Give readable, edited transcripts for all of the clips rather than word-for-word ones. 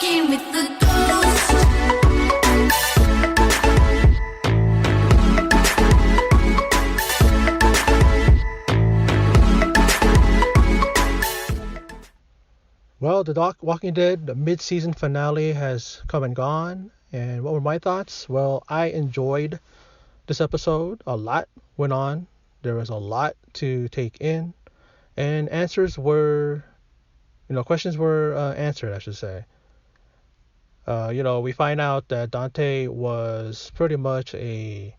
walking with the ghost. Well, the Walking Dead, the mid-season finale has come and gone. And what were my thoughts? Well, I enjoyed this episode. A lot went on. There was a lot to take in. And questions were answered, I should say. We find out that Dante was pretty much a,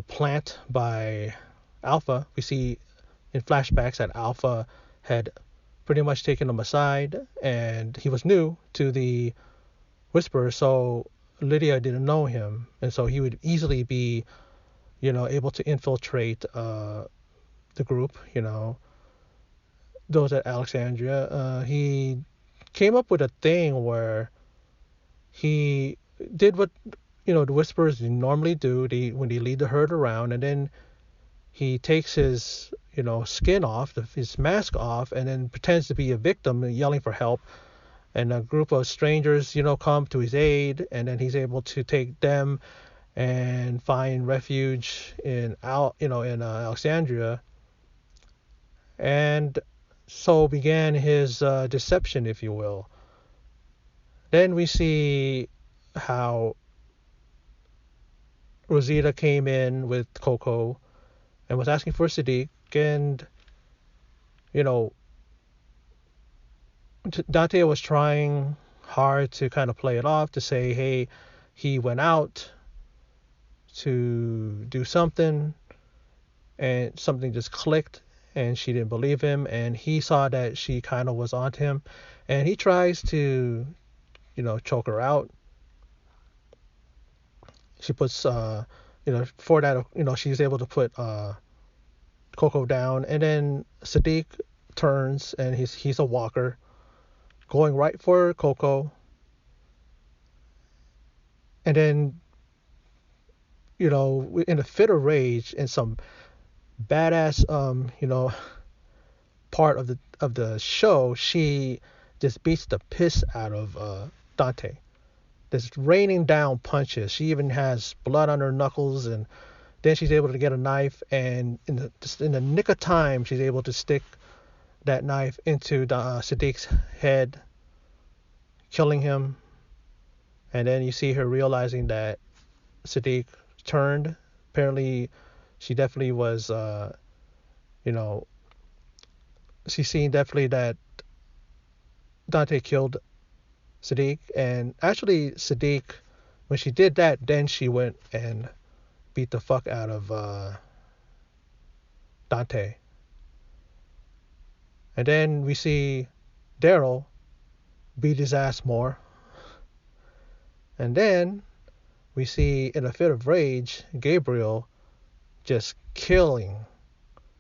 plant by Alpha. We see in flashbacks that Alpha had pretty much taken him aside, and he was new to the Whisperer, so Lydia didn't know him, and so he would easily be, able to infiltrate the group, those at Alexandria. He came up with a thing where he did what, the Whisperers normally do when they lead the herd around, and then he takes his, skin off, his mask off, and then pretends to be a victim yelling for help. And a group of strangers, come to his aid, and then he's able to take them and find refuge in Alexandria. And so began his deception, if you will. Then we see how Rosita came in with Coco and was asking for Sadiq, and Dante was trying hard to kind of play it off, to say, hey, he went out to do something and something just clicked and she didn't believe him, and he saw that she kind of was onto him, and he tries to choke her out. She puts for that, she's able to put Coco down, and then Sadiq turns, and he's a walker going right for Coco, and then in a fit of rage and some badass part of the show, she just beats the piss out of Dante. Just raining down punches. She even has blood on her knuckles, and then she's able to get a knife, and just in the nick of time, she's able to stick that knife into Sadiq's head, killing him. And then you see her realizing that Sadiq turned. Apparently, she definitely was, she's seen definitely that Dante killed Sadiq. And actually, Sadiq, when she did that, then she went and beat the fuck out of Dante. And then we see Daryl beat his ass more. And then we see, in a fit of rage, Gabriel just killing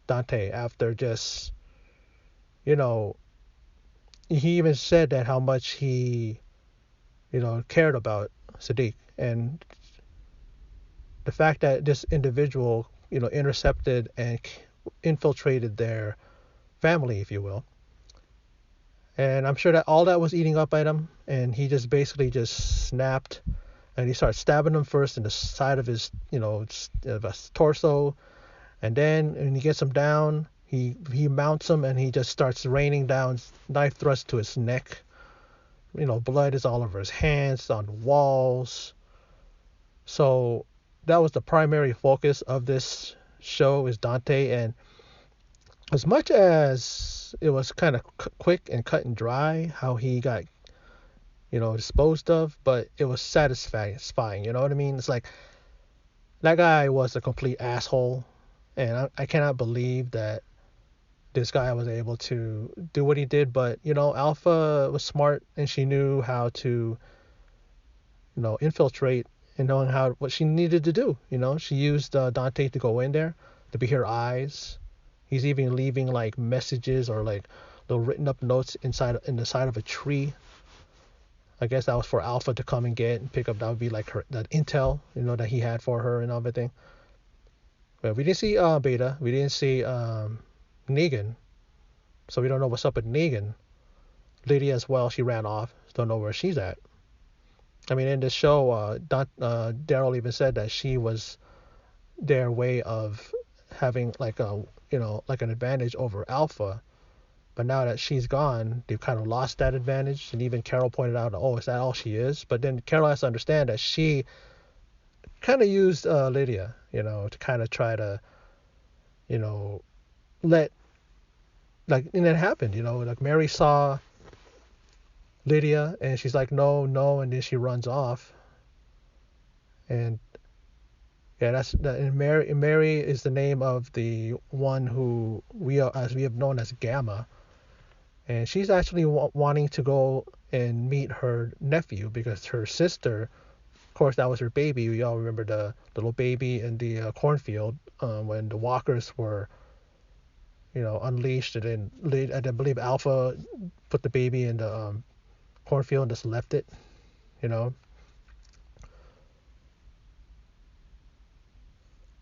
Dante after just, he even said that how much he, cared about Sadiq. And the fact that this individual, intercepted and infiltrated their family, if you will. And I'm sure that all that was eating up at him, and he just basically just snapped, and he started stabbing him first in the side of his, of his torso, and then when he gets him down, he mounts him, and he just starts raining down knife thrusts to his neck. Blood is all over his hands, on the walls. So that was the primary focus of this show, is Dante. And as much as it was kind of quick and cut and dry how he got, disposed of, but it was satisfying, you know what I mean? It's like, that guy was a complete asshole, and I cannot believe that this guy was able to do what he did. But, Alpha was smart, and she knew how to, infiltrate, and knowing what she needed to do. She used Dante to go in there, to be her eyes. He's even leaving like messages or like little written up notes in the side of a tree. I guess that was for Alpha to come and get and pick up. That would be like that intel, that he had for her and everything. But we didn't see Beta. We didn't see Negan. So we don't know what's up with Negan. Lydia as well. She ran off. Don't know where she's at. I mean, in the show, Daryl even said that she was their way of having like a like an advantage over Alpha. But now that she's gone, they've kind of lost that advantage. And even Carol pointed out, oh, is that all she is? But then Carol has to understand that she kind of used Lydia, to kind of try to, you know, let, like, and it happened, like Mary saw Lydia and she's like, no, no, and then she runs off. And yeah, that's that. And Mary is the name of the one who as we have known as Gamma, and she's actually wanting to go and meet her nephew because her sister, of course, that was her baby. We all remember the little baby in the cornfield when the walkers were, unleashed, and then I believe Alpha put the baby in the cornfield and just left it, you know.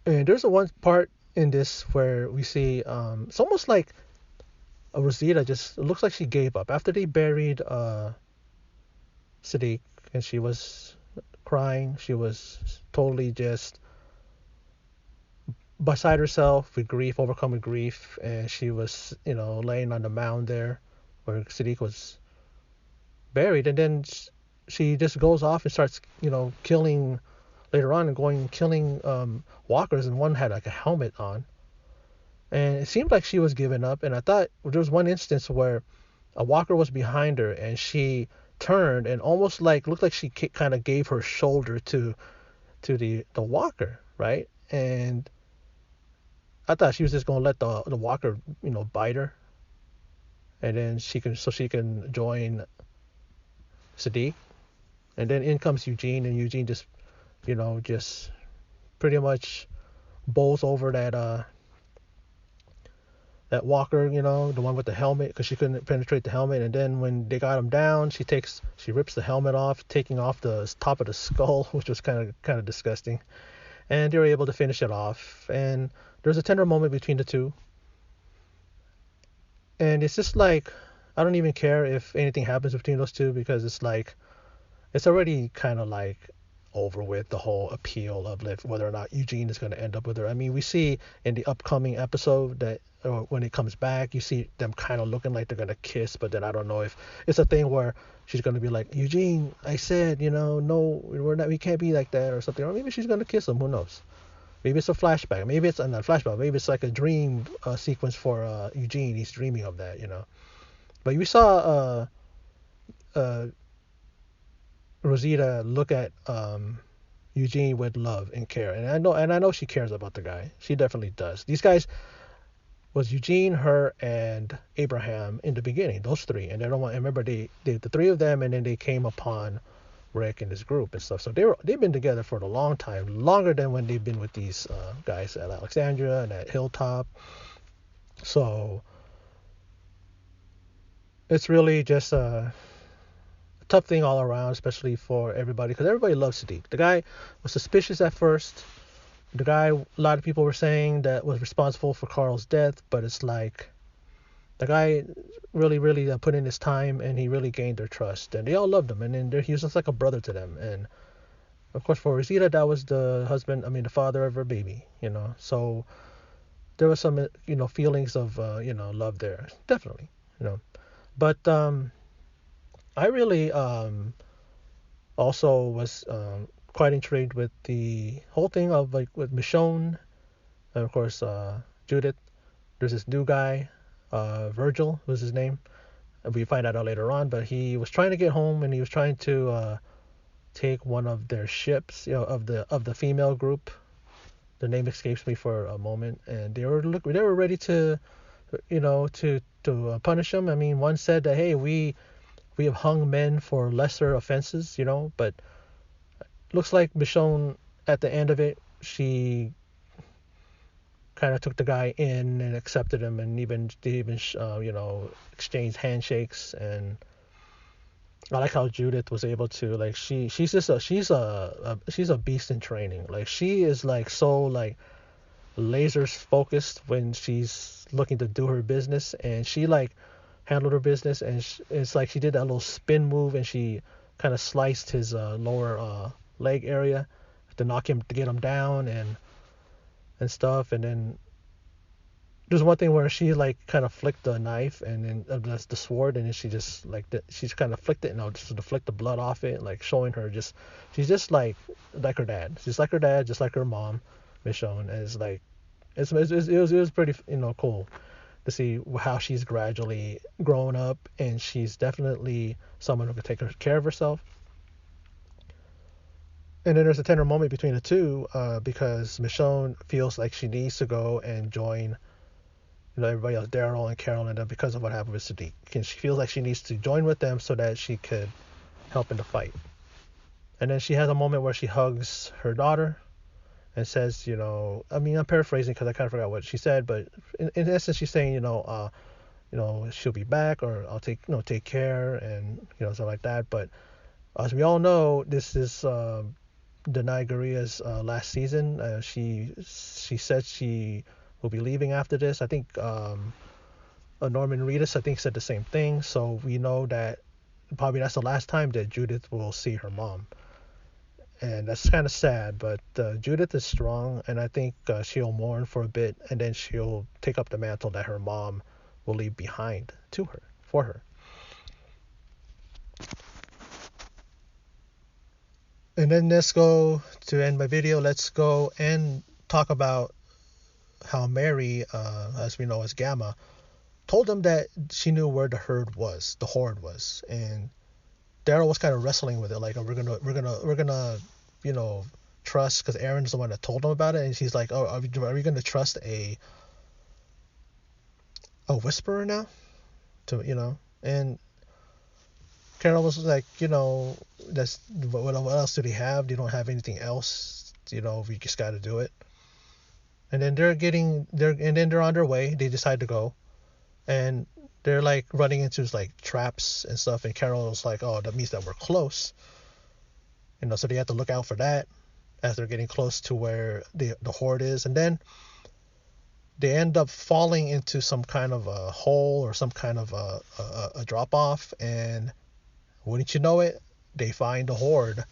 And there's a one part in this where we see it's almost like Rosita just, it looks like she gave up after they buried Sadiq, and she was crying. She was totally just beside herself with grief, overcome with grief, and she was, laying on the mound there where Sadiq was buried, and then she just goes off and starts, killing later on and going killing walkers, and one had like a helmet on, and it seemed like she was giving up. And I thought there was one instance where a walker was behind her and she turned and almost like looked like she kind of gave her shoulder to the walker, right? And I thought she was just gonna let the walker, bite her, and then she can join Sadiq. And then in comes Eugene, and Eugene just, just pretty much bowls over that walker, the one with the helmet, because she couldn't penetrate the helmet. And then when they got him down, she rips the helmet off, taking off the top of the skull, which was kind of disgusting. And they were able to finish it off. And there's a tender moment between the two. And it's just like, I don't even care if anything happens between those two, because it's like, it's already kind of like over with, the whole appeal of whether or not Eugene is going to end up with her. I mean, we see in the upcoming episode that, or when it comes back, you see them kind of looking like they're going to kiss, but then I don't know if it's a thing where she's going to be like, Eugene, I said, no, we can't be like that, or something. Or maybe she's going to kiss him, who knows? Maybe it's a flashback. Maybe it's not a flashback. Maybe it's like a dream sequence for Eugene. He's dreaming of that, But we saw Rosita look at Eugene with love and care, and I know she cares about the guy. She definitely does. These guys was Eugene, her, and Abraham in the beginning. Those three, and I remember the three of them, and then they came upon Rick and his group and stuff. So they've been together for a long time, longer than when they've been with these guys at Alexandria and at Hilltop. So it's really just a tough thing all around, especially for everybody, because everybody loves Sadiq. The guy was suspicious at first. The guy, a lot of people were saying that was responsible for Carl's death, but it's like the guy really, really put in his time, and he really gained their trust, and they all loved him, and then he was just like a brother to them. And of course, for Rosita, that was the father of her baby, So there was some, feelings of, love there, definitely, But I really also was quite intrigued with the whole thing of like with Michonne, and of course Judith. There's this new guy, Virgil was his name. And we find that out later on, but he was trying to get home, and he was trying to take one of their ships, of the female group. The name escapes me for a moment, and they were ready to, to punish him. I mean, one said that, hey, we have hung men for lesser offenses, but looks like Michonne, at the end of it, she kind of took the guy in and accepted him, and they even exchanged handshakes. And I like how Judith was able to, like, she's a beast in training. Like, she is like so like laser focused when she's looking to do her business, and she like handled her business, and it's like she did that little spin move, and she kind of sliced his lower leg area to knock him to get him down and stuff. And then there's one thing where she like kind of flicked the knife and then the sword, and then she just like she's kind of flicked it, and I'll just to flick the blood off it, like showing her just she's just like her dad. She's like her dad, just like her mom, Michonne. And it's like it was pretty cool to see how she's gradually growing up, and she's definitely someone who can take care of herself. And then there's a tender moment between the two because Michonne feels like she needs to go and join everybody else, Daryl and Carol, and because of what happened with Sadiq. And she feels like she needs to join with them so that she could help in the fight. And then she has a moment where she hugs her daughter and says, I mean, I'm paraphrasing because I kind of forgot what she said, but in essence, she's saying, she'll be back, or I'll take care, and something like that. But as we all know, this is Denai Guria's last season. She said she will be leaving after this. I think Norman Reedus, I think, said the same thing. So we know that probably that's the last time that Judith will see her mom. And that's kind of sad, but Judith is strong, and I think she'll mourn for a bit, and then she'll take up the mantle that her mom will leave behind for her. And then let's go to end my video. Let's go and talk about how Mary, as we know as Gamma, told them that she knew where the horde was, and Daryl was kind of wrestling with it, like, we're gonna, trust, because Aaron's the one that told him about it, and she's like, oh, are we gonna trust a whisperer now, and Carol was like, that's what else do they have? They don't have anything else, we just got to do it. And then they're on their way. They decide to go, and they're like running into like traps and stuff. And Carol's like, "Oh, that means that we're close." So they have to look out for that as they're getting close to where the horde is. And then they end up falling into some kind of a hole or some kind of a drop off. And wouldn't you know it, they find the horde.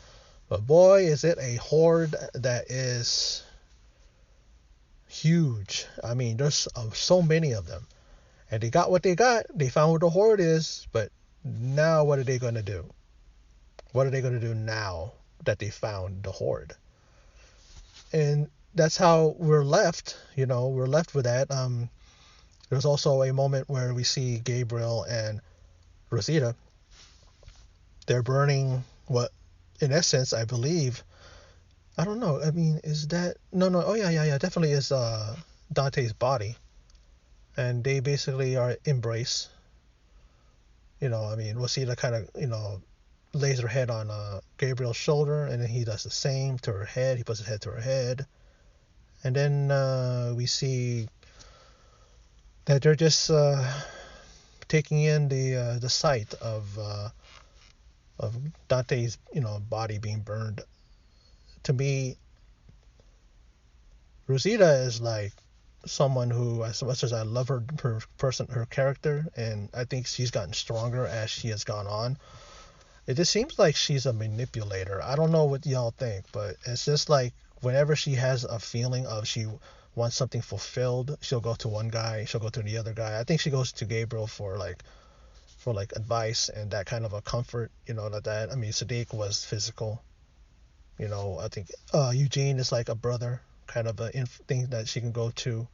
But boy, is it a horde that is huge. I mean, there's so many of them. And they got what they got. They found where the horde is. But now what are they going to do? What are they going to do now that they found the horde? And that's how we're left. We're left with that. There's also a moment where we see Gabriel and Rosita. They're burning what, in essence, I believe, I don't know. I mean, is that... No. Oh, yeah. Definitely is Dante's body. And they basically are embrace. I mean, Rosita kind of, lays her head on Gabriel's shoulder, and then he does the same to her head. He puts his head to her head. And then we see that they're just taking in the sight of Dante's, body being burned. To me, Rosita is like someone who, as much as I love her character, and I think she's gotten stronger as she has gone on, it just seems like she's a manipulator. I don't know what y'all think, but it's just like whenever she has a feeling of she wants something fulfilled, she'll go to one guy, she'll go to the other guy. I think she goes to Gabriel for advice and that kind of a comfort, that I mean, Sadiq was physical. I think Eugene is like a brother, kind of a thing that she can go to.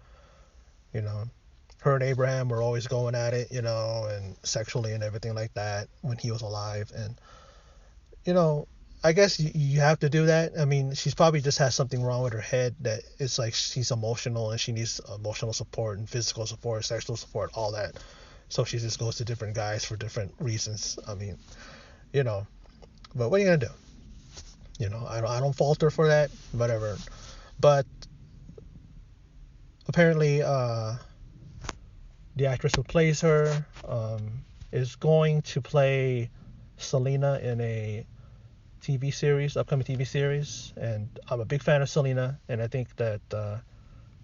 Her and Abraham were always going at it, and sexually and everything like that when he was alive. And I guess you have to do that. I mean, she's probably just has something wrong with her head, that it's like she's emotional and she needs emotional support and physical support, sexual support, all that. So she just goes to different guys for different reasons. I mean, but what are you gonna do? I don't fault her for that, whatever. But apparently, the actress who plays her is going to play Selena in a upcoming TV series, and I'm a big fan of Selena, and I think that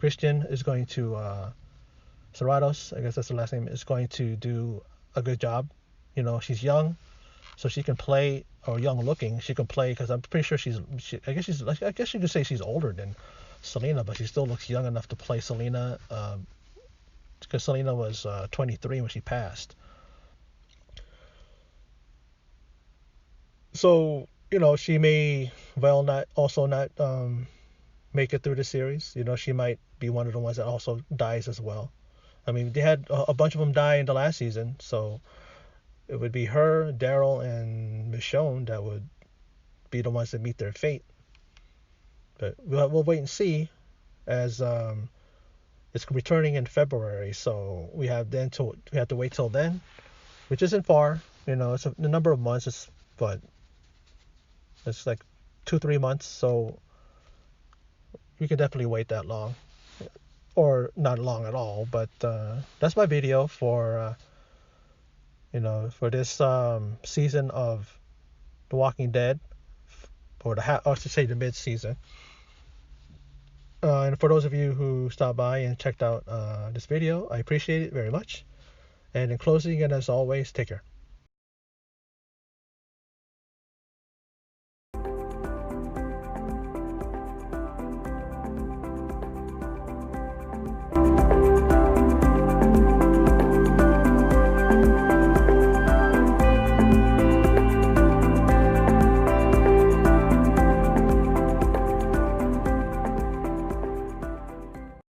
Christian is going to Serratos, I guess that's the last name, is going to do a good job. She's young, so she can play, or young looking. She can play because I'm pretty sure I guess you could say she's older than Selena, but she still looks young enough to play Selena. Because Selena was 23 when she passed. So she may well not make it through the series. She might be one of the ones that also dies as well. I mean, they had a bunch of them die in the last season, so it would be her, Daryl, and Michonne that would be the ones that meet their fate. But we'll wait and see, as it's returning in February, so we have to wait till then, which isn't far. It's a number of months, but it's like 2-3 months, so we could definitely wait that long, or not long at all. But that's my video for this season of The Walking Dead, or I should say the mid-season. And for those of you who stopped by and checked out this video, I appreciate it very much. And in closing, and as always, take care.